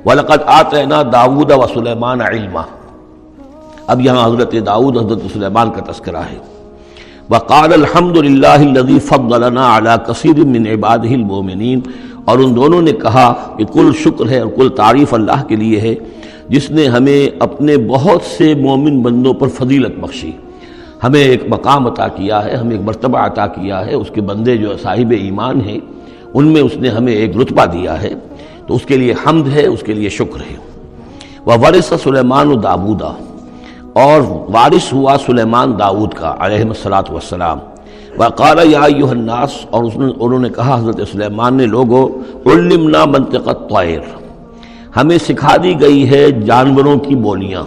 وَلَقَدْ آتَيْنَا دَاوُودَ وَسُلَيْمَانَ عِلْمًا. اب یہاں حضرت داؤد حضرت سلیمان کا تذکرہ ہے. وَقَالَ الْحَمْدُ لِلَّهِ الَّذِي فَضَّلَنَا عَلَى كَثِيرٍ مِّنْ عِبَادِهِ الْمُؤْمِنِينَ. اور ان دونوں نے کہا کہ کل شکر ہے اور کل تعریف اللہ کے لیے ہے جس نے ہمیں اپنے بہت سے مومن بندوں پر فضیلت بخشی، ہمیں ایک مقام عطا کیا ہے، ہمیں ایک مرتبہ عطا کیا ہے. اس کے بندے جو صاحب ایمان ہیں ان میں اس نے ہمیں ایک رتبہ دیا ہے، تو اس کے لیے حمد ہے، اس کے لیے شکر ہے. وَوَرِثَ سُلَيْمَانُ دَاوُودَ. اور وارث ہوا سلیمان داؤد کا علیہ الصلاۃ والسلام. وقال یا ایھا الناس. اور انہوں نے کہا حضرت سلیمان نے، لوگو علمنا منطق الطیر، ہمیں سکھا دی گئی ہے جانوروں کی بولیاں،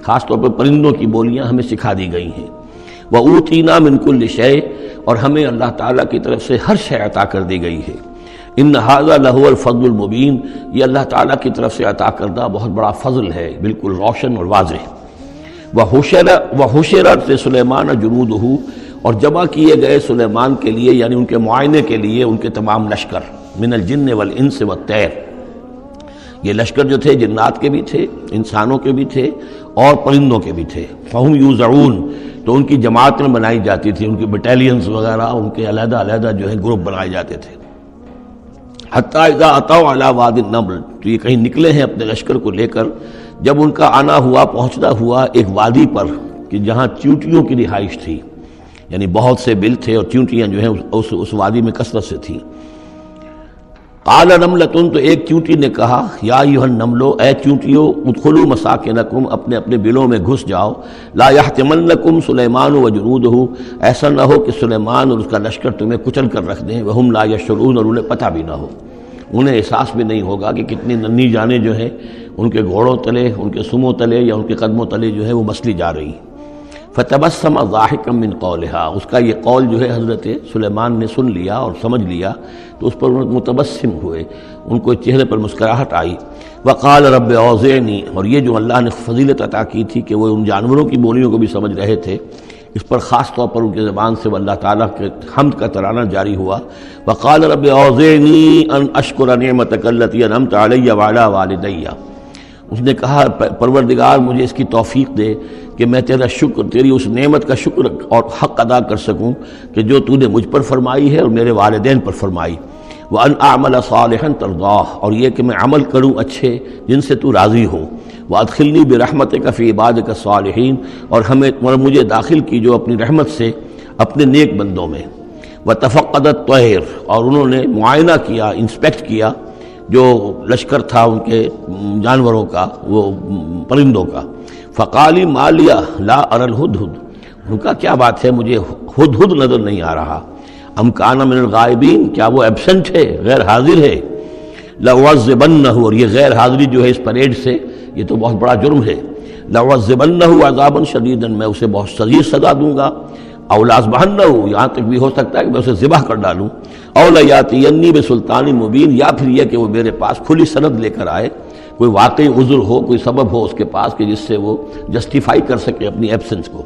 خاص طور پر پرندوں کی بولیاں ہمیں سکھا دی گئی ہیں. وَأُوتِینَا مِن كُلِّ شَيْءٍ. اور ہمیں اللہ تعالیٰ کی طرف سے ہر شے عطا کر دی گئی ہے. ان ھذا لہو الفضل المبین. یہ اللہ تعالیٰ کی طرف سے عطا کردہ بہت بڑا فضل ہے، بالکل روشن اور واضح. وَحُشِرَتْ لِسُلَيْمَانَ جُنُودُهُ. اور جمع کیے گئے سلیمان کے لیے، یعنی ان کے معائنے کے لیے، ان کے تمام لشکر، من الجن والانس والطیر. یہ لشکر جو تھے جنات کے بھی تھے، انسانوں کے بھی تھے اور پرندوں کے بھی تھے. فَهُمْ يُوزَعُونَ. تو ان کی جماعتیں بنائی جاتی تھی، ان کی بٹالینز وغیرہ، ان کے علیحدہ علیحدہ جو ہے گروپ بنائے جاتے تھے. حتیٰ اذا اتوا علی واد النمل. تو یہ کہیں نکلے ہیں اپنے لشکر کو لے کر، جب ان کا آنا ہوا، پہنچنا ہوا ایک وادی پر کہ جہاں چیونٹیوں کی رہائش تھی، یعنی بہت سے بل تھے اور چیونٹیاں جو ہیں اس وادی میں کثرت سے تھیں. قال نملۃ. تو ایک چیونٹی نے کہا، یا ایھا النمل، اے چیونٹیوں، ادخلوا مساکنکم، اپنے اپنے بلوں میں گھس جاؤ. لا یحطمنکم سلیمان وجنودہ. ایسا نہ ہو کہ سلیمان اور اس کا لشکر تمہیں کچل کر رکھ دیں. وہم لا یشعرون. اور انہیں پتہ بھی نہ ہو، انہیں احساس بھی نہیں ہوگا کہ کتنی ننھی جانیں جو ہیں ان کے گھوڑوں تلے، ان کے سموں تلے یا ان کے قدموں تلے جو ہے وہ مسلی جا رہی. فتبسم ضاحکا من قولها. اس کا یہ قول جو ہے حضرت سلیمان نے سن لیا اور سمجھ لیا تو اس پر متبسم ہوئے، ان کو چہرے پر مسکراہٹ آئی. وقال رب اوزعنی. اور یہ جو اللہ نے فضیلت عطا کی تھی کہ وہ ان جانوروں کی بولیوں کو بھی سمجھ رہے تھے، اس پر خاص طور پر ان کی زبان سے اللہ تعالیٰ کے حمد کا ترانہ جاری ہوا. وقال رب اوزعنی ان اشکر نعمتک التی انعمت علی وعلی والدی. اس نے کہا، پروردگار مجھے اس کی توفیق دے کہ میں تیرا شکر، تیری اس نعمت کا شکر اور حق ادا کر سکوں کہ جو تو نے مجھ پر فرمائی ہے اور میرے والدین پر فرمائی. وَأَنْ أَعْمَلَ صَالِحًا تَرْضَاهُ. اور یہ کہ میں عمل کروں اچھے جن سے تو راضی ہو. وَأَدْخِلْنِي بِرَحْمَتِكَ فِي عِبَادِكَ الصَّالِحِينَ. اور مجھے داخل کیجو اپنی رحمت سے اپنے نیک بندوں میں. وَتَفَقَّدَ الطَّيْرَ. اور انہوں نے معائنہ کیا، انسپیکٹ کیا جو لشکر تھا ان کے جانوروں کا، وہ پرندوں کا. فقال ما لی لا اری الہدہد. ان کا کیا بات ہے، مجھے ہدہد نظر نہیں آ رہا. ام کان من الغائبین. کیا وہ ایبسنٹ ہے، غیر حاضر ہے. لأعذبنہ. اور یہ غیر حاضری جو ہے اس پریڈ سے، یہ تو بہت بڑا جرم ہے. لأعذبنہ عذابا شدیدا. میں اسے بہت شدید سزا دوں گا. او لأذبحنہ. یہاں تک بھی ہو سکتا ہے کہ میں اسے ذبح کر ڈالوں. او لیاتینی بسلطان مبین. یا پھر یہ کہ وہ میرے پاس کھلی سند لے کر آئے، کوئی واقعی عذر ہو، کوئی سبب ہو اس کے پاس کہ جس سے وہ جسٹیفائی کر سکے اپنی ایبسنس کو.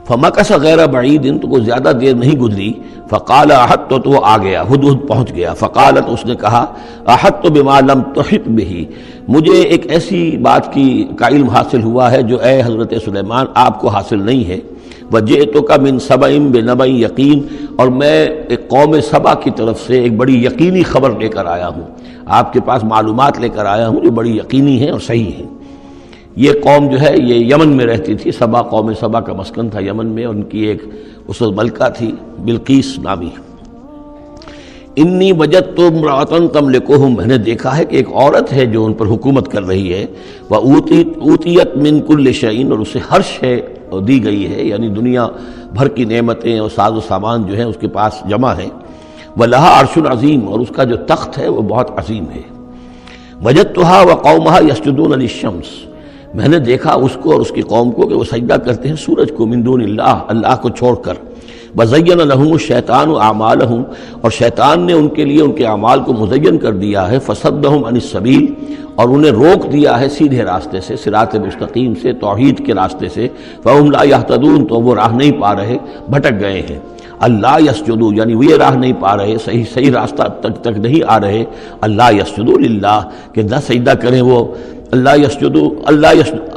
فمکث غیر بعید. تو کوئی زیادہ دیر نہیں گزری. فقال احطت. تو وہ آ گیا، ہدہد پہنچ گیا. فقالت. اس نے کہا، احطت بما لم تحط به. مجھے ایک ایسی بات کا علم حاصل ہوا ہے جو اے حضرت سلیمان آپ کو حاصل نہیں ہے. وجئتک من سبأ بنبأ یقین. اور میں ایک قوم سبا کی طرف سے ایک بڑی یقینی خبر لے کر آیا ہوں، آپ کے پاس معلومات لے کر آیا ہوں جو بڑی یقینی ہیں اور صحیح ہیں. یہ قوم جو ہے یہ یمن میں رہتی تھی. سبا، قوم سبا کا مسکن تھا یمن میں. ان کی ایک اس وقت ملکہ تھی بلقیس نامی. انی وجدت امرأۃ تملکہم. میں نے دیکھا ہے کہ ایک عورت ہے جو ان پر حکومت کر رہی ہے. وأوتیت من کل شیء. اور اسے ہر شے دی گئی ہے، یعنی دنیا بھر کی نعمتیں اور ساز و سامان جو ہیں اس کے پاس جمع ہیں. وَلَهَا عَرْشٌ عَظِيمٌ. اور اس کا جو تخت ہے وہ بہت عظیم ہے. وَجَدتُّهَا وَقَوْمَهَا يَسْجُدُونَ لِلشَّمْسِ. میں نے دیکھا اس کو اور اس کی قوم کو کہ وہ سجدہ کرتے ہیں سورج کو، من دون اللہ کو چھوڑ کر. وَزَيَّنَ لَهُمُ الشَّيْطَانُ أَعْمَالَهُمْ. اور شیطان نے ان کے لیے ان کے اعمال کو مزین کر دیا ہے. فَصَدَّهُمْ عَنِ السَّبِيلِ. اور انہیں روک دیا ہے سیدھے راستے سے، صراط مستقیم سے، توحید کے راستے سے. فَهُمْ لَا يَهْتَدُونَ. تو وہ راہ نہیں پا رہے، بھٹک گئے ہیں. اللہ یسجدوا یعنی وہ یہ راہ نہیں پا رہے، صحیح راستہ تک نہیں آ رہے، اللہ یسجدوا للہ کہ نہ سجدہ کریں وہ، اللہ یسجد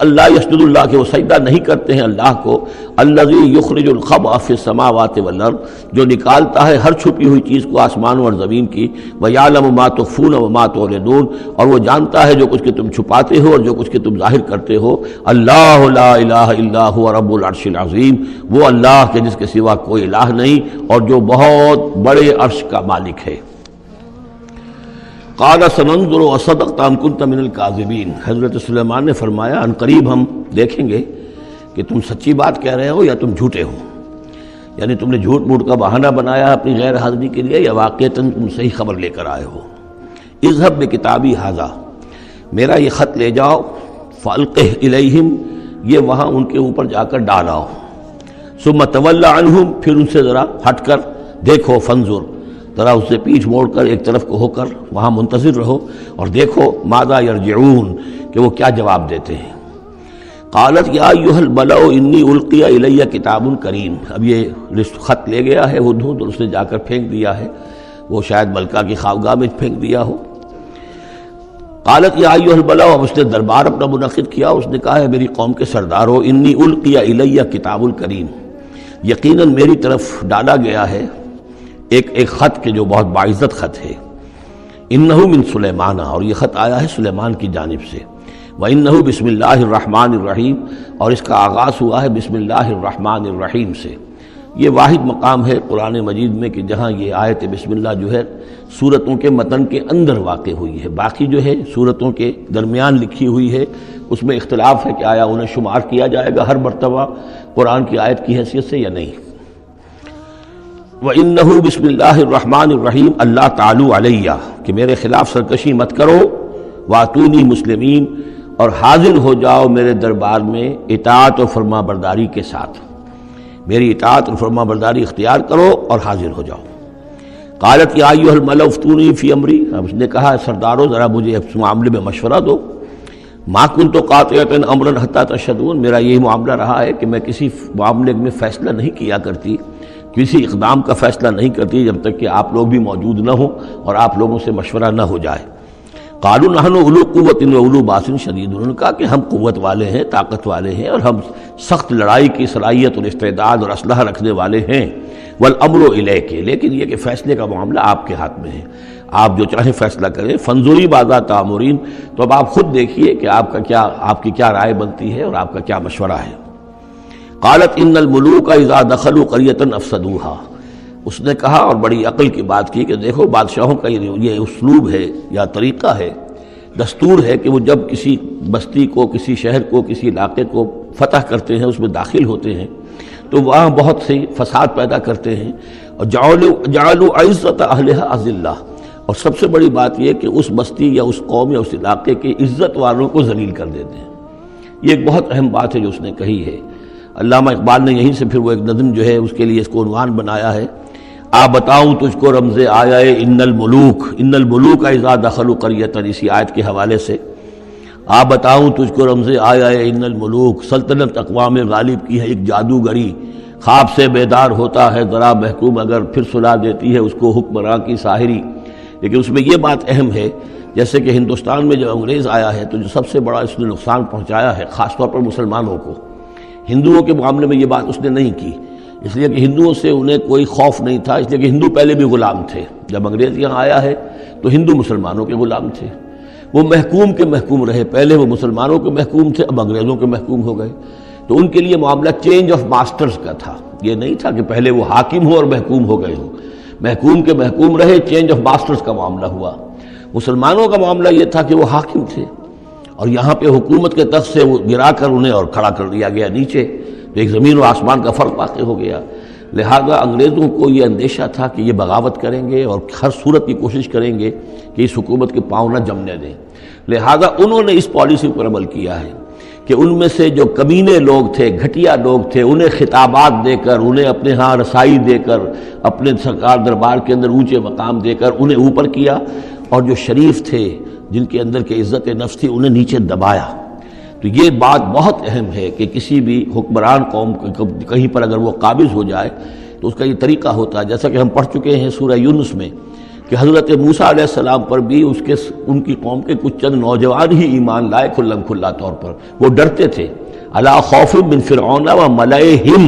اللہ کہ وہ سجدہ نہیں کرتے ہیں اللہ کو، الذی یخرج الخبء فی السماوات والارض جو نکالتا ہے ہر چھپی ہوئی چیز کو آسمانوں اور زمین کی، ویعلم ما تخفون وما تعلنون اور وہ جانتا ہے جو کچھ کہ تم چھپاتے ہو اور جو کچھ کہ تم ظاہر کرتے ہو، اللہ لا الہ الا هو رب العرش العظیم وہ اللہ کے جس کے سوا کوئی الہ نہیں اور جو بہت بڑے عرش کا مالک ہے۔ قال سننظر اصدقت ام كنت من الكاذبین، حضرت سلیمان نے فرمایا ان قریب ہم دیکھیں گے کہ تم سچی بات کہہ رہے ہو یا تم جھوٹے ہو، یعنی تم نے جھوٹ موٹ کا بہانہ بنایا اپنی غیر حاضری کے لیے یا واقعتاً تم صحیح خبر لے کر آئے ہو۔ اذهب بکتابی ھذا میرا یہ خط لے جاؤ، فالقہ الیہم یہ وہاں ان کے اوپر جا کر ڈالاؤ، ثم تول عنہم پھر ان سے ذرا ہٹ کر دیکھو، فانظر ذرا اس سے پیٹھ موڑ کر ایک طرف کو ہو کر وہاں منتظر رہو اور دیکھو ماذا یرجعون کہ وہ کیا جواب دیتے ہیں۔ قالت یا ایھا الملأ انی القی الی کتاب کریم، اب یہ خط لے گیا ہے وہ دھوند اور اس نے جا کر پھینک دیا ہے، وہ شاید ملکہ کی خوابگاہ میں پھینک دیا ہو۔ قالت یا ایھا الملأ، اب اس نے دربار اپنا منعقد کیا، اس نے کہا ہے میری قوم کے سردارو، انی القی الی کتاب کریم یقیناً میری طرف ڈالا گیا ہے ایک خط کے جو بہت باعزت خط ہے، انہ من سلیمان اور یہ خط آیا ہے سلیمان کی جانب سے، وانہ بسم اللہ الرحمن الرحیم اور اس کا آغاز ہوا ہے بسم اللہ الرحمن الرحیم سے۔ یہ واحد مقام ہے قرآن مجید میں کہ جہاں یہ آیت بسم اللہ جو ہے سورتوں کے متن کے اندر واقع ہوئی ہے، باقی جو ہے سورتوں کے درمیان لکھی ہوئی ہے، اس میں اختلاف ہے کہ آیا انہیں شمار کیا جائے گا ہر مرتبہ قرآن کی آیت کی حیثیت سے یا نہیں۔ وَإِنَّهُ بسم اللہ الرحمن الرحیم اللہ تعالیٰ علیہ کہ میرے خلاف سرکشی مت کرو، وَأَتُونِي مسلمین اور حاضر ہو جاؤ میرے دربار میں اطاعت و فرما برداری کے ساتھ، میری اطاعت اور فرما برداری اختیار کرو اور حاضر ہو جاؤ۔ قالت یا ایھا الملأ افتونی فی امری، اب اس نے کہا سردارو ذرا مجھے اس معاملے میں مشورہ دو، ما کنت قاطعۃ امرا حتی تشہدون میرا یہی معاملہ رہا ہے کہ میں کسی معاملے میں فیصلہ نہیں کیا کرتی، کسی اقدام کا فیصلہ نہیں کرتی جب تک کہ آپ لوگ بھی موجود نہ ہوں اور آپ لوگوں سے مشورہ نہ ہو جائے۔ قالوا نحن اولو قوت و اولو باس شدید، انہوں نے کہا کہ ہم قوت والے ہیں، طاقت والے ہیں اور ہم سخت لڑائی کی صلاحیت اور استعداد اور اسلحہ رکھنے والے ہیں، والامر الیک لیکن یہ کہ فیصلے کا معاملہ آپ کے ہاتھ میں ہے، آپ جو چاہیں فیصلہ کریں، فانظری ماذا تأمرین تو اب آپ خود دیکھیے کہ آپ کی کیا رائے بنتی ہے اور آپ کا کیا مشورہ ہے۔ قالت ان الملوک اذا دخلوا قریۃ افسدوها، اس نے کہا اور بڑی عقل کی بات کی کہ دیکھو بادشاہوں کا یہ اسلوب ہے یا طریقہ ہے، دستور ہے کہ وہ جب کسی بستی کو، کسی شہر کو، کسی علاقے کو فتح کرتے ہیں، اس میں داخل ہوتے ہیں تو وہاں بہت سے فساد پیدا کرتے ہیں، اور جعلوا عزت اہلھا اذلہ، اور سب سے بڑی بات یہ کہ اس بستی یا اس قوم یا اس علاقے کے عزت والوں کو ذلیل کر دیتے ہیں۔ یہ ایک بہت اہم بات ہے جو اس نے کہی ہے۔ علامہ اقبال نے یہیں سے پھر وہ ایک نظم جو ہے اس کے لیے اس کو عنوان بنایا ہے، آ بتاؤں تجھ کو رمز آیا ان الملوک اذا دخلوا قریۃ، اسی آیت کے حوالے سے آ بتاؤں تجھ کو رمز آیا ان الملوک، سلطنت اقوام غالب کی ہے ایک جادوگری، خواب سے بیدار ہوتا ہے ذرا محکوم اگر پھر سلا دیتی ہے اس کو حکمراں کی ساحری۔ لیکن اس میں یہ بات اہم ہے جیسے کہ ہندوستان میں جب انگریز آیا ہے تو جو سب سے بڑا اس نے نقصان پہنچایا ہے خاص طور پر مسلمانوں کو، ہندوؤں کے معاملے میں یہ بات اس نے نہیں کی، اس لیے کہ ہندوؤں سے انہیں کوئی خوف نہیں تھا، اس لیے کہ ہندو پہلے بھی غلام تھے، جب انگریز یہاں آیا ہے تو ہندو مسلمانوں کے غلام تھے، وہ محکوم کے محکوم رہے، پہلے وہ مسلمانوں کے محکوم تھے اب انگریزوں کے محکوم ہو گئے، تو ان کے لیے معاملہ چینج آف ماسٹرز کا تھا، یہ نہیں تھا کہ پہلے وہ حاکم ہو اور محکوم ہو گئے ہوں، محکوم کے محکوم رہے، چینج آف ماسٹرز کا معاملہ ہوا۔ مسلمانوں کا معاملہ یہ تھا کہ وہ حاکم تھے اور یہاں پہ حکومت کے تخت سے وہ گرا کر انہیں اور کھڑا کر دیا گیا نیچے، تو ایک زمین و آسمان کا فرق واقع ہو گیا۔ لہذا انگریزوں کو یہ اندیشہ تھا کہ یہ بغاوت کریں گے اور ہر صورت کی کوشش کریں گے کہ اس حکومت کے پاؤں نہ جمنے دیں، لہذا انہوں نے اس پالیسی پر عمل کیا ہے کہ ان میں سے جو کمینے لوگ تھے، گھٹیا لوگ تھے، انہیں خطابات دے کر، انہیں اپنے ہاں رسائی دے کر، اپنے سرکار دربار کے اندر اونچے مقام دے کر انہیں اوپر کیا، اور جو شریف تھے جن کے اندر کے عزت نفس تھی انہیں نیچے دبایا۔ تو یہ بات بہت اہم ہے کہ کسی بھی حکمران قوم کہیں پر اگر وہ قابض ہو جائے تو اس کا یہ طریقہ ہوتا ہے، جیسا کہ ہم پڑھ چکے ہیں سورہ یونس میں کہ حضرت موسیٰ علیہ السلام پر بھی ان کی قوم کے کچھ چند نوجوان ہی ایمان لائے کھلم کھلا طور پر، وہ ڈرتے تھے۔ الا خوف من فرعون و ملئہم،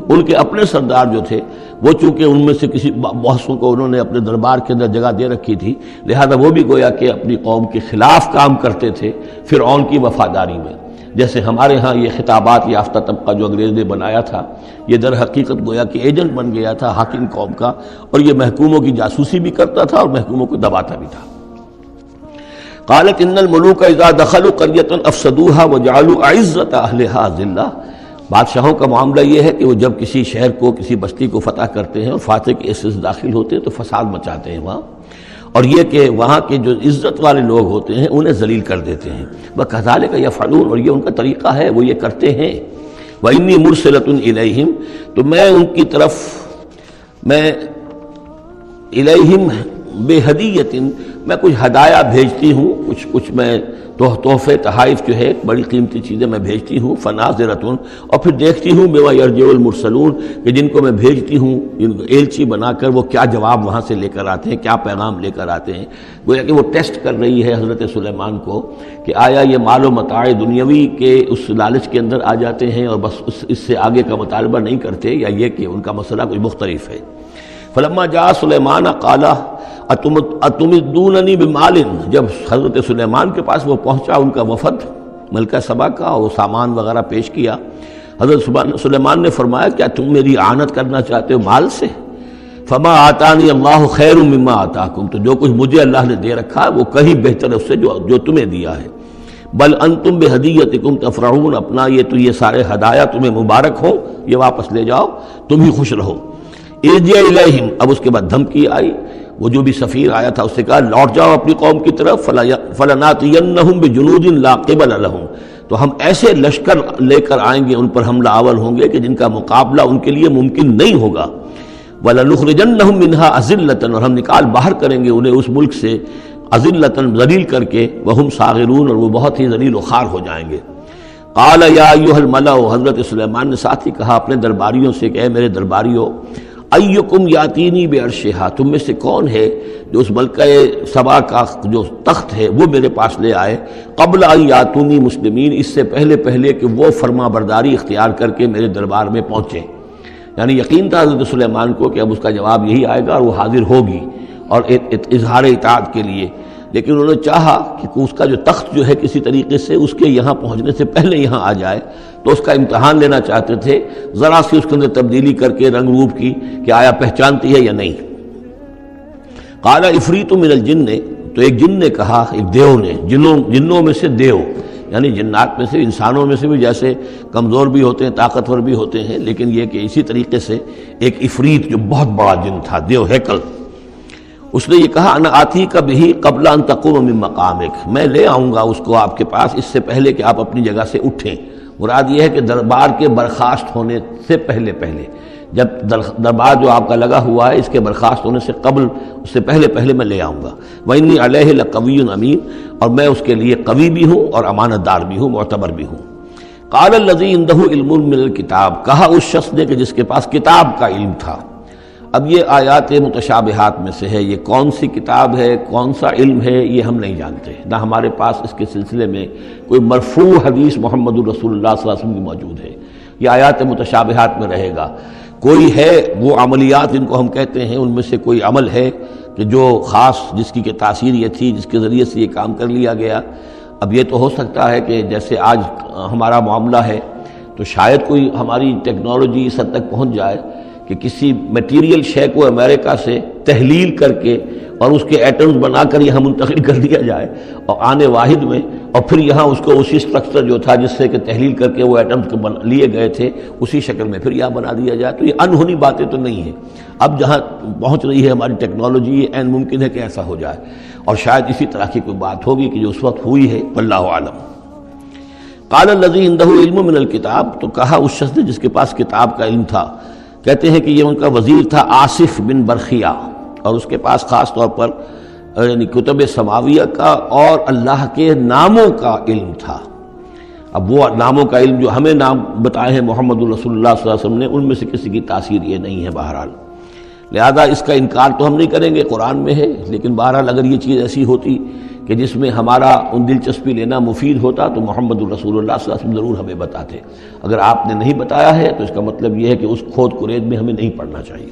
ان کے اپنے سردار جو تھے وہ چونکہ ان میں سے کسی بحثوں کو انہوں نے اپنے دربار کے اندر جگہ دے رکھی تھی، لہذا وہ بھی گویا کہ اپنی قوم کے خلاف کام کرتے تھے فرعون کی وفاداری میں۔ جیسے ہمارے ہاں یہ خطابات یافتہ طبقہ جو انگریز نے بنایا تھا، یہ در حقیقت گویا کہ ایجنٹ بن گیا تھا حاکم قوم کا، اور یہ محکوموں کی جاسوسی بھی کرتا تھا اور محکوموں کو دباتا بھی تھا۔ قالت ان الملوک اذا دخلوا قرية افسدوها وجعلوا اعزة اهلها ذلہ، بادشاہوں کا معاملہ یہ ہے کہ وہ جب کسی شہر کو کسی بستی کو فتح کرتے ہیں اور فاتح کے حصے سے داخل ہوتے ہیں تو فساد مچاتے ہیں وہاں، اور یہ کہ وہاں کے جو عزت والے لوگ ہوتے ہیں انہیں ذلیل کر دیتے ہیں۔ وَكَذَلِكَ يَفْعَلُونَ، اور یہ ان کا طریقہ ہے، وہ یہ کرتے ہیں۔ وَإِنِّي مُرْسِلَةٌ إِلَيْهِمْ، تو میں ان کی طرف إِلَيْهِمْ بِهَدِيَّةٍ، میں کچھ ہدایہ بھیجتی ہوں، کچھ میں تحفے تحائف جو ہے بڑی قیمتی چیزیں میں بھیجتی ہوں۔ فَنَاظِرَةٌ، اور پھر دیکھتی ہوں بِمَا يَرْجِعُ الْمُرْسَلُونَ، کہ جن کو میں بھیجتی ہوں ایلچی بنا کر وہ کیا جواب وہاں سے لے کر آتے ہیں، کیا پیغام لے کر آتے ہیں۔ گویا کہ وہ ٹیسٹ کر رہی ہے حضرت سلیمان کو کہ آیا یہ مال و متاع دنیاوی کے اس لالچ کے اندر آ جاتے ہیں اور بس اس سے آگے کا مطالبہ نہیں کرتے، یا یہ کہ ان کا مسئلہ کوئی مختلف ہے۔ فلما جاء سلیمان قال اتمدوننی بمال، جب حضرت سلیمان کے پاس وہ پہنچا ان کا وفد ملکہ سبا کا، اور وہ سامان وغیرہ پیش کیا، حضرت سلیمان نے فرمایا کیا تم میری اعانت کرنا چاہتے ہو مال سے؟ فما آتانی اللہ خیر مما آتاکم، تو جو کچھ مجھے اللہ نے دے رکھا ہے وہ کہیں بہتر ہے اس سے جو تمہیں دیا ہے۔ بل انتم بہدیتکم تفرحون، اپنا یہ سارے ہدایہ تمہیں مبارک ہو، یہ واپس لے جاؤ، تم ہی خوش رہو۔ ارجع الیہم، اب اس کے بعد دھمکی آئی، وہ جو بھی سفیر آیا تھا اس سے کہا لوٹ جاؤ اپنی قوم کی طرف، فلناتینہم بجنود لا قبل لہم، تو ہم ایسے لشکر لے کر آئیں گے، ان پر حملہ آور ہوں گے کہ جن کا مقابلہ ان کے لیے ممکن نہیں ہوگا۔ وَلَنُخْرِجَنَّهُم مِّنْهَا أَذِلَّةً، اور ہم نکال باہر کریں گے انہیں اس ملک سے أَذِلَّةً، ذلیل کر کے، وَهُمْ صَاغِرُونَ، اور وہ بہت ہی ذلیل و خوار ہو جائیں گے۔ قال یا ایھا الملأ، حضرت سلیمان نے ساتھ ہی کہا اپنے درباریوں سے کہ اے میرے درباریوں، ایکم یاتینی بعرشھا، تم میں سے کون ہے جو اس ملکہ سبا کا جو تخت ہے وہ میرے پاس لے آئے، قبل ان یاتونی مسلمین، اس سے پہلے کہ وہ فرما برداری اختیار کر کے میرے دربار میں پہنچے۔ یعنی یقین تھا حضرت سلیمان کو کہ اب اس کا جواب یہی آئے گا اور وہ حاضر ہوگی اور اظہار اطاعت کے لیے، لیکن انہوں نے چاہا کہ اس کا جو تخت جو ہے کسی طریقے سے اس کے یہاں پہنچنے سے پہلے یہاں آ جائے، تو اس کا امتحان لینا چاہتے تھے، ذرا سی اس کے اندر تبدیلی کر کے رنگ روپ کی کہ آیا پہچانتی ہے یا نہیں۔ قال عفریت من الجن، تو ایک جن نے کہا، ایک دیو نے، جنوں میں سے دیو، یعنی جنات میں سے، انسانوں میں سے بھی جیسے کمزور بھی ہوتے ہیں طاقتور بھی ہوتے ہیں، لیکن یہ کہ اسی طریقے سے ایک عفریت جو بہت بڑا جن تھا، دیو ہیکل، اس نے یہ کہا انا آتی کا بھی قبل ان تقوم من مقامک، میں لے آؤں گا اس کو آپ کے پاس اس سے پہلے کہ آپ اپنی جگہ سے اٹھیں۔ مراد یہ ہے کہ دربار کے برخاست ہونے سے پہلے جب دربار جو آپ کا لگا ہوا ہے اس کے برخاست ہونے سے قبل، اس سے پہلے میں لے آؤں گا۔ وَإِنِّي عَلَيْهِ لَقَوِيٌّ أَمِينٌ، اور میں اس کے لیے قوی بھی ہوں اور امانت دار بھی ہوں، معتبر بھی ہوں۔ قال الذي عنده علم من الكتاب، کہا اس شخص نے کہ جس کے پاس کتاب کا علم تھا۔ اب یہ آیات متشابہات میں سے ہے، یہ کون سی کتاب ہے، کون سا علم ہے، یہ ہم نہیں جانتے، نہ ہمارے پاس اس کے سلسلے میں کوئی مرفوع حدیث محمد الرسول اللہ صلی اللہ علیہ وسلم کی موجود ہے، یہ آیات متشابہات میں رہے گا۔ کوئی ہے وہ عملیات جن کو ہم کہتے ہیں، ان میں سے کوئی عمل ہے کہ جو خاص جس کی کہ تاثیر یہ تھی، جس کے ذریعے سے یہ کام کر لیا گیا۔ اب یہ تو ہو سکتا ہے کہ جیسے آج ہمارا معاملہ ہے تو شاید کوئی ہماری ٹیکنالوجی اس حد تک پہنچ جائے کہ کسی میٹیریل شے کو امریکہ سے تحلیل کر کے اور اس کے ایٹمز بنا کر یہاں منتقل کر دیا جائے اور آنے واحد میں، اور پھر یہاں اس کو اسی سٹرکچر جو تھا جس سے کہ تحلیل کر کے وہ ایٹمز لیے گئے تھے اسی شکل میں پھر یہاں بنا دیا جائے، تو یہ انہونی باتیں تو نہیں ہیں۔ اب جہاں پہنچ رہی ہے ہماری ٹیکنالوجی، یہ عین ممکن ہے کہ ایسا ہو جائے، اور شاید اسی طرح کی کوئی بات ہوگی کہ جو اس وقت ہوئی ہے، واللہ اعلم۔ قال الذی عنده علم من الکتاب، تو کہا اس شخص نے جس کے پاس کتاب کا علم تھا، کہتے ہیں کہ یہ ان کا وزیر تھا آصف بن برخیہ، اور اس کے پاس خاص طور پر یعنی کتب سماویہ کا اور اللہ کے ناموں کا علم تھا۔ اب وہ ناموں کا علم جو ہمیں نام بتائے ہیں محمد الرسول اللہ صلی اللہ علیہ وسلم نے، ان میں سے کسی کی تاثیر یہ نہیں ہے بہرحال، لہذا اس کا انکار تو ہم نہیں کریں گے، قرآن میں ہے، لیکن بہرحال اگر یہ چیز ایسی ہوتی کہ جس میں ہمارا ان دلچسپی لینا مفید ہوتا تو محمد الرسول اللہ صلی اللہ علیہ وسلم ضرور ہمیں بتاتے۔ اگر آپ نے نہیں بتایا ہے تو اس کا مطلب یہ ہے کہ اس کھود کرید میں ہمیں نہیں پڑھنا چاہیے۔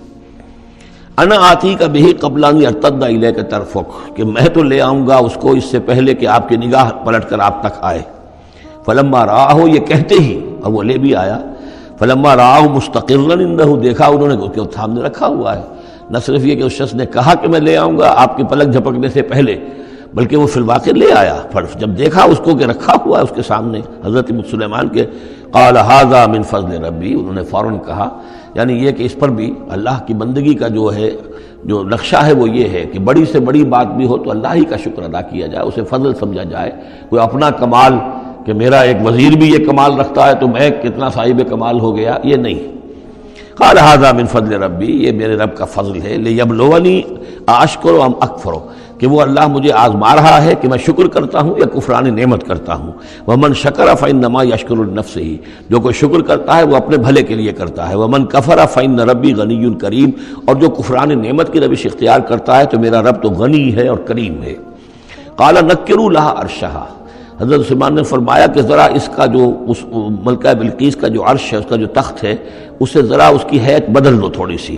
انا آتی کا بھی قبل ان یرتد الیک طرفک، کہ میں تو لے آؤں گا اس کو اس سے پہلے کہ آپ کی نگاہ پلٹ کر آپ تک آئے۔ فلما رآہ، یہ کہتے ہی اور وہ لے بھی آیا، فلما رآہ مستقرا عندہ، دیکھا انہوں نے کہ سامنے رکھا ہوا ہے۔ نہ صرف یہ کہ اس شخص نے کہا کہ میں لے آؤں گا آپ کی پلک جھپکنے سے پہلے، بلکہ وہ فی الواقع لے آیا۔ جب دیکھا اس کو کہ رکھا ہوا ہے اس کے سامنے حضرت سلیمان کے، قال ھذا من فضل ربی، انہوں نے فوراً کہا، یعنی یہ کہ اس پر بھی اللہ کی بندگی کا جو ہے جو نقشہ ہے وہ یہ ہے کہ بڑی سے بڑی بات بھی ہو تو اللہ ہی کا شکر ادا کیا جائے، اسے فضل سمجھا جائے، کوئی اپنا کمال کہ میرا ایک وزیر بھی یہ کمال رکھتا ہے تو میں کتنا صاحب کمال ہو گیا، یہ نہیں۔ قال ھذا من فضل ربی، یہ میرے رب کا فضل ہے، لیبلونی اشکر ام اکفر، کہ وہ اللہ مجھے آزما رہا ہے کہ میں شکر کرتا ہوں یا کفران نعمت کرتا ہوں۔ ومن شکر فانما یشکر لنفسہ، جو کوئی شکر کرتا ہے وہ اپنے بھلے کے لیے کرتا ہے۔ ومن کفر فان ربی غنی کریم، اور جو کفران نعمت کی روش اختیار کرتا ہے تو میرا رب تو غنی ہے اور کریم ہے۔ قال نکروا لها عرشها، حضرت سلیمان نے فرمایا کہ ذرا اس کا جو اس ملکہ بلقیس کا جو عرش ہے، اس کا جو تخت ہے، اسے ذرا اس کی حیت بدل دو تھوڑی سی،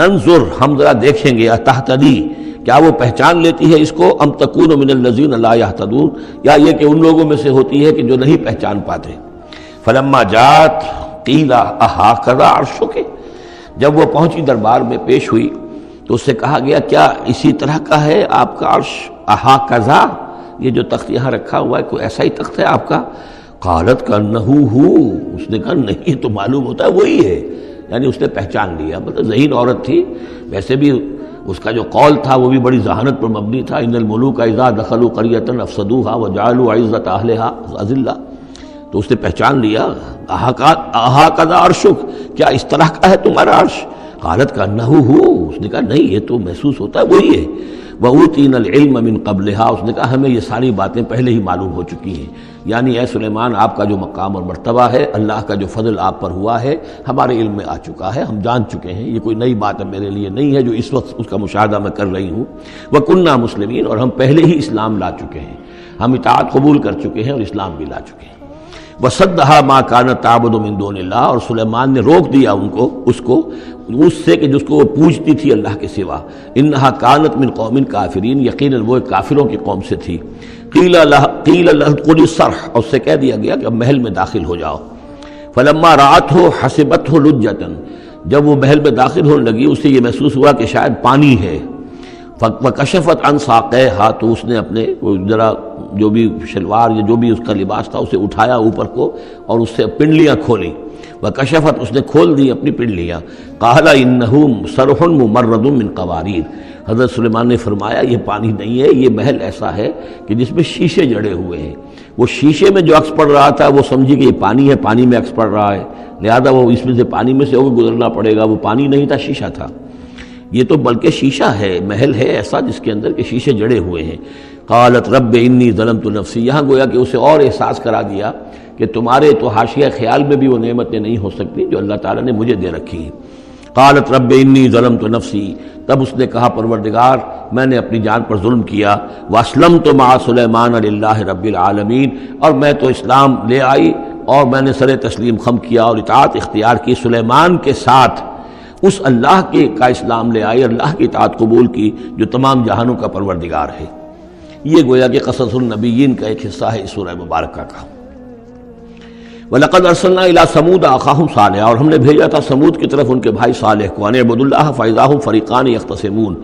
ننظر، ہم ذرا دیکھیں گے، اتہتدی، کیا وہ پہچان لیتی ہے اس کو، ام تکون من الذین لا یہتدون، یا یہ کہ ان لوگوں میں سے ہوتی ہے کہ جو نہیں پہچان پاتے۔ فلما جات قیل اھاکذا عرشک، جب وہ پہنچی دربار میں پیش ہوئی تو اس سے کہا گیا کیا اسی طرح کا ہے آپ کا عرش، اھاکذا، یہ جو تخت یہاں رکھا ہوا ہے کوئی ایسا ہی تخت ہے آپ کا؟ قالت کانہ ہو، اس نے کہا نہیں، یہ تو معلوم ہوتا ہے وہی ہے، یعنی اس نے پہچان لیا، مطلب ذہین عورت تھی، ویسے بھی اس کا جو قول تھا وہ بھی بڑی ذہانت پر مبنی تھا، ان الملوک اذا دخلوا قریۃ افسدوها وجعلوا عزت اہلها اذلہ، تو اس نے پہچان لیا، اھاکذا عرشک، کیا اس طرح کا ہے تمہارا عرش؟ قالت کانہ ہو، اس نے کہا نہیں، یہ تو محسوس ہوتا ہے وہی ہے۔ وَأُوتِينَا الْعِلْمَ مِنْ قَبْلِهَا، اس نے کہا ہمیں یہ ساری باتیں پہلے ہی معلوم ہو چکی ہیں، یعنی اے سلیمان آپ کا جو مقام اور مرتبہ ہے، اللہ کا جو فضل آپ پر ہوا ہے ہمارے علم میں آ چکا ہے، ہم جان چکے ہیں، یہ کوئی نئی بات ہے میرے لیے نہیں ہے جو اس وقت اس کا مشاہدہ میں کر رہی ہوں۔ وَكُنَّا مُسْلِمِينَ، اور ہم پہلے ہی اسلام لا چکے ہیں، ہم اطاعت قبول کر چکے ہیں اور اسلام بھی لا چکے ہیں۔ وَصَدَّهَا مَا كَانَتْ تَعْبُدُ مِن دُونِ اللَّهِ، اور سلیمان نے روک دیا اس کو اس سے کہ جس کو وہ پوجتی تھی اللہ کے سوا۔ انها كانت من قوم کافرین، یقیناً وہ کافروں کی قوم سے تھی۔ قیل لها ادخلی الصرح، اور اس سے کہہ دیا گیا کہ اب محل میں داخل ہو جاؤ۔ فلما رأته حسبته لجة، جب وہ محل میں داخل ہونے لگی اسے یہ محسوس ہوا کہ شاید پانی ہے۔ فکشفت عن ساقیہا، تو اس نے اپنے ذرا جو بھی شلوار یا جو بھی اس کا لباس تھا اسے اٹھایا اوپر کو اور اس سے پنڈلیاں کھولیں۔ وکشفت، اس نے کھول دی اپنی پنڈلیاں۔ قال انہ صرح ممرد من قواریر، حضرت سلیمان نے فرمایا یہ پانی نہیں ہے، یہ محل ایسا ہے کہ جس میں شیشے جڑے ہوئے ہیں۔ وہ شیشے میں جو عکس پڑ رہا تھا وہ سمجھی کہ یہ پانی ہے، پانی میں عکس پڑ رہا ہے، لہذا وہ اس میں سے پانی میں سے ہو کے گزرنا پڑے گا، وہ پانی نہیں تھا، شیشہ تھا۔ یہ تو بلکہ شیشہ ہے، محل ہے ایسا جس کے اندر کے شیشے جڑے ہوئے ہیں۔ قالت رب انی ظلمت نفسی، یہاں گویا کہ اسے اور احساس کرا دیا کہ تمہارے تو حاشیہ خیال میں بھی وہ نعمتیں نہیں ہو سکتی جو اللہ تعالیٰ نے مجھے دے رکھی ہیں۔ قالت رب انی ظلمت نفسی، تب اس نے کہا پروردگار میں نے اپنی جان پر ظلم کیا، واسلمت مع سلیمان للہ رب العالمین، اور میں تو اسلام لے آئی اور میں نے سر تسلیم خم کیا اور اطاعت اختیار کی سلیمان کے ساتھ، اس اللہ کے کا اسلام لے آئی، اللہ کی اطاعت قبول کی جو تمام جہانوں کا پروردگار ہے۔ یہ گویا کہ قصص النبیین کا ایک حصہ ہے اس سورہ مبارکہ کا۔ وَلَقَدْ أَرْسَلْنَا إِلَىٰ ثَمُودَ أَخَاهُمْ صَالِحًا، اور ہم نے بھیجا تھا سمود کی طرف ان کے بھائی صالح کو، أَنِ اعْبُدُوا اللَّهَ فَإِذَا هُمْ فَرِيقَانِ يَخْتَصِمُونَ،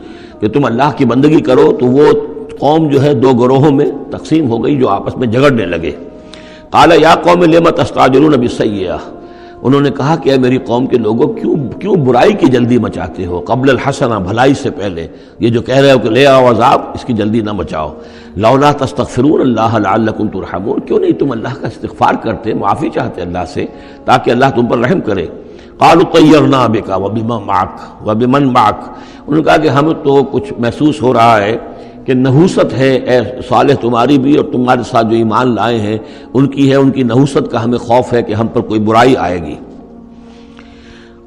کہ تم اللہ کی بندگی کرو تو وہ قوم جو ہے دو گروہوں میں تقسیم ہو گئی جو آپس میں جھگڑنے لگے۔ قَالَ يَا قَوْمِ لِمَ تَسْتَعْجِلُونَ بِالسَّيِّئَةِ، انہوں نے کہا کہ اے میری قوم کے لوگوں کیوں برائی کی جلدی مچاتے ہو، قبل الحسنہ، بھلائی سے پہلے، یہ جو کہہ رہے ہو کہ لے آؤ عذاب، اس کی جلدی نہ مچاؤ۔ لولا تستغفرون اللہ لعلکم ترحمون، کیوں نہیں تم اللہ کا استغفار کرتے، معافی چاہتے اللہ سے تاکہ اللہ تم پر رحم کرے۔ قالوا طیرنا بک وبمن معک، انہوں نے کہا کہ ہمیں تو کچھ محسوس ہو رہا ہے کہ نحوست ہے اے صالح تمہاری بھی اور تمہارے ساتھ جو ایمان لائے ہیں ان کی ہے، ان کی نحوست کا ہمیں خوف ہے کہ ہم پر کوئی برائی آئے گی۔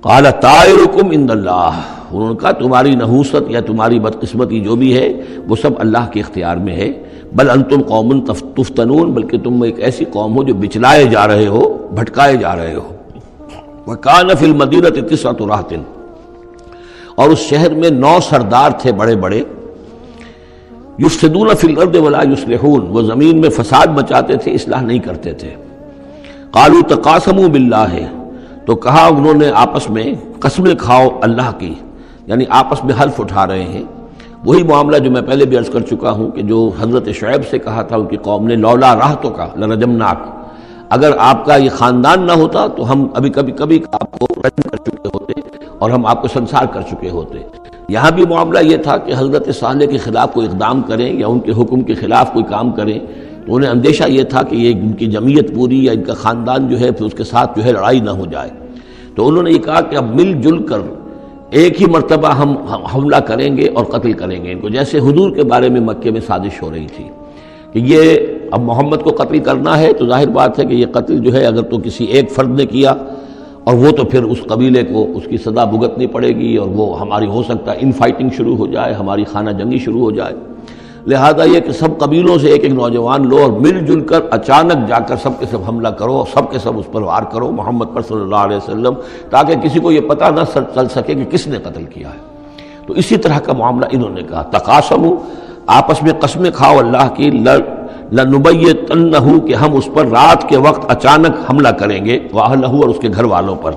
قال طائرکم عند اللہ، انہوں نے کہا تمہاری نحوست یا تمہاری بدقسمتی جو بھی ہے وہ سب اللہ کے اختیار میں ہے، بل انتم قوم تفتنون، بلکہ تم ایک ایسی قوم ہو جو بچلائے جا رہے ہو، بھٹکائے جا رہے ہو۔ وَكَانَ فِي الْمَدِينَةِ 9 رَهْطٍ، اور اس شہر میں 9 سردار تھے بڑے بڑے، یفسدون فی الارض ولا یصلحون، وہ زمین میں فساد مچاتے تھے، اصلاح نہیں کرتے تھے۔ قالوا تقاسموا باللہ، تو کہا انہوں نے آپس میں قسمیں کھاؤ اللہ کی، یعنی آپس میں حلف اٹھا رہے ہیں۔ وہی معاملہ جو میں پہلے بھی عرض کر چکا ہوں کہ جو حضرت شعیب سے کہا تھا ان کی قوم نے، لولا رہتک لرجمناک، اگر آپ کا یہ خاندان نہ ہوتا تو ہم ابھی کبھی آپ کو رجم کر چکے ہوتے اور ہم آپ کو سنسار کر چکے ہوتے۔ یہاں بھی معاملہ یہ تھا کہ حضرت صالح کے خلاف کوئی اقدام کریں یا ان کے حکم کے خلاف کوئی کام کریں تو انہیں اندیشہ یہ تھا کہ یہ ان کی جمعیت پوری یا ان کا خاندان جو ہے پھر اس کے ساتھ جو ہے لڑائی نہ ہو جائے۔ تو انہوں نے یہ کہا کہ اب مل جل کر ایک ہی مرتبہ ہم حملہ کریں گے اور قتل کریں گے ان کو، جیسے حضور کے بارے میں مکے میں سازش ہو رہی تھی کہ یہ اب محمد کو قتل کرنا ہے، تو ظاہر بات ہے کہ یہ قتل جو ہے اگر تو کسی ایک فرد نے کیا اور وہ تو پھر اس قبیلے کو اس کی سزا بھگتنی پڑے گی اور وہ ہماری ہو سکتا ہے ان فائٹنگ شروع ہو جائے، ہماری خانہ جنگی شروع ہو جائے۔ لہذا یہ کہ سب قبیلوں سے ایک ایک نوجوان لو اور مل جل کر اچانک جا کر سب کے سب حملہ کرو، سب کے سب اس پر وار کرو محمد پر صلی اللہ علیہ وسلم، تاکہ کسی کو یہ پتہ نہ چل سکے کہ کس نے قتل کیا ہے۔ تو اسی طرح کا معاملہ انہوں نے کہا، تقاسموا، آپس میں قسمیں کھاؤ اللہ کی، لنبیتنہ، کہ ہم اس پر رات کے وقت اچانک حملہ کریں گے، واہلہ، اور اس کے گھر والوں پر،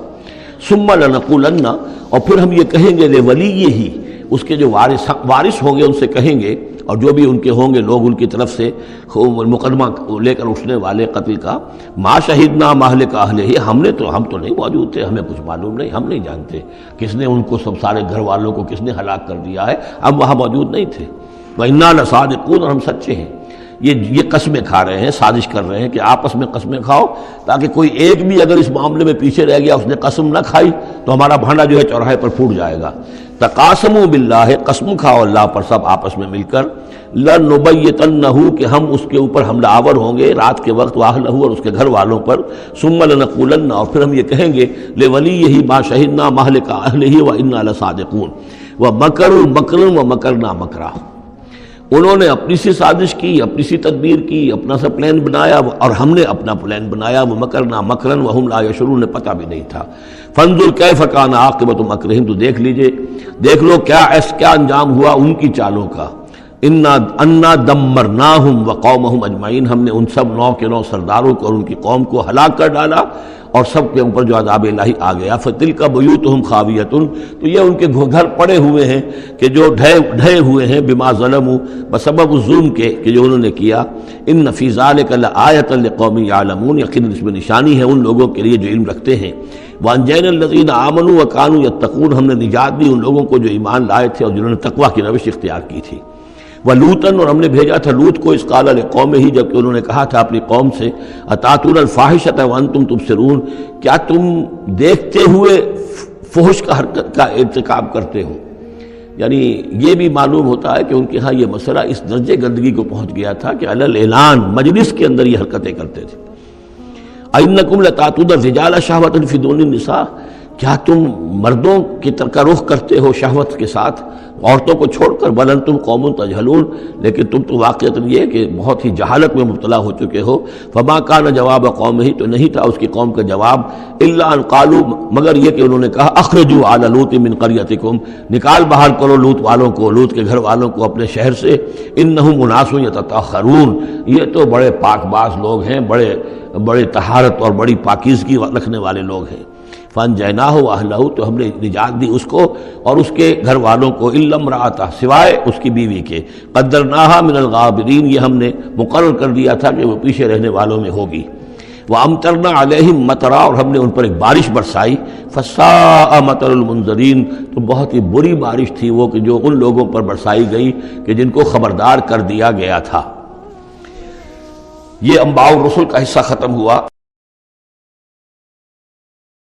ثم لنقولن، اور پھر ہم یہ کہیں گے لولیہ، اس کے جو وارث ہوں گے ان سے کہیں گے، اور جو بھی ان کے ہوں گے لوگ ان کی طرف سے مقدمہ لے کر اٹھنے والے قتل کا، ما شہدنا مہلک اہلہ، ہم تو نہیں موجود تھے، ہمیں کچھ معلوم نہیں، ہم نہیں جانتے کس نے ان کو سب سارے گھر والوں کو کس نے ہلاک کر دیا ہے، ہم وہاں موجود نہیں تھے۔ وَإِنَّا لَصَادِقُونَ، اور ہم سچے ہیں۔ یہ قسمیں کھا رہے ہیں، سازش کر رہے ہیں کہ آپس میں قسمیں کھاؤ تاکہ کوئی ایک بھی اگر اس معاملے میں پیچھے رہ گیا، اس نے قسم نہ کھائی تو ہمارا بھانڈا جو ہے چوراہے پر پھوٹ جائے گا۔ تقاسموا باللہ، قسم کھاؤ اللہ پر سب آپس میں مل کر، لنبیتنہ، کہ ہم اس کے اوپر حملہ آور ہوں گے رات کے وقت، واہلہ، اور اس کے گھر والوں پر، ثم لنقولن، اور پھر ہم یہ کہیں گے لولیہ ما شہدنا مہلک اہلہ وإنا لصادقون، ومکروا مکرا ومکرنا مکرا، انہوں نے اپنی سی سازش کی، اپنی سی تدبیر کی، اپنا سا پلان بنایا، اور ہم نے اپنا پلان بنایا، وہ مکرنا مکرن وہم لا یشعرون، پتہ بھی نہیں تھا۔ فانظر کیف کان عاقبۃ مکرہم، تو دیکھ لو کیا انجام ہوا ان کی چالوں کا۔ انا دمرناہم وقومہم اجمعین، ہم نے ان سب 9 کے 9 سرداروں کو اور ان کی قوم کو ہلاک کر ڈالا اور سب کے اوپر جو عذاب الہی آ گیا۔ فتلک بیوتہم خاویۃ، تو یہ ان کے گھر پڑے ہوئے ہیں کہ جو ڈھے ہوئے ہیں، بما ظلموا، بسبب ظلم کے کہ جو انہوں نے کیا۔ ان فی ذلک لآیۃ لقوم یعلمون، یقیناً اس میں نشانی ہے ان لوگوں کے لیے جو علم رکھتے ہیں۔ وانجینا الذین آمنوا وکانوا یتقون، ہم نے نجات دی ان لوگوں کو جو ایمان لائے تھے اور جنہوں نے تقویٰ کی روش اختیار کی تھی۔ وَلُوطًا، اور ہم نے بھیجا تھا لوط کو، اذ قال لقومہ، جبکہ انہوں نے کہا تھا اپنی قوم سے، اتاتون الفاحشۃ وانتم تبصرون، کیا تم دیکھتے ہوئے فحش کا حرکت کا ارتکاب کرتے ہو؟ یعنی یہ بھی معلوم ہوتا ہے کہ ان کے ہاں یہ مسئلہ اس درجے گندگی کو پہنچ گیا تھا کہ علی الاعلان مجلس کے اندر یہ حرکتیں کرتے تھے۔ اَإِنَّكُمْ لَتَأْتُونَ الرِّجَالَ شَهْوَةً فِي دُونِ النِّسَاءِ، کیا تم مردوں کی کا رخ کرتے ہو شہوت کے ساتھ عورتوں کو چھوڑ کر؟ بل انتم قوم تجہلون، لیکن تم تو واقعتاً یہ کہ بہت ہی جہالت میں مبتلا ہو چکے ہو۔ فما کان جواب قومہ، تو نہیں تھا اس کی قوم کا جواب، الا ان قالوا، مگر یہ کہ انہوں نے کہا، اخرجوا آل لوط من قریتکم، نکال باہر کرو لوط والوں کو، لوط کے گھر والوں کو اپنے شہر سے، انہم اناس یتطہرون، یہ تو بڑے پاک باز لوگ ہیں، بڑے طہارت اور بڑی پاکیزگی رکھنے والے لوگ ہیں۔ فانجیناہ واہلہ، تو ہم نے نجات دی اس کو اور اس کے گھر والوں کو، الا امرأتہ، سوائے اس کی بیوی کے، قدرناہا من الغابرین، یہ ہم نے مقرر کر دیا تھا کہ وہ پیچھے رہنے والوں میں ہوگی۔ وامطرنا علیہم مطرا، اور ہم نے ان پر ایک بارش برسائی، فساء مطر المنذرین، تو بہت ہی بری بارش تھی وہ کہ جو ان لوگوں پر برسائی گئی کہ جن کو خبردار کر دیا گیا تھا۔ یہ انباء الرسل کا حصہ ختم ہوا۔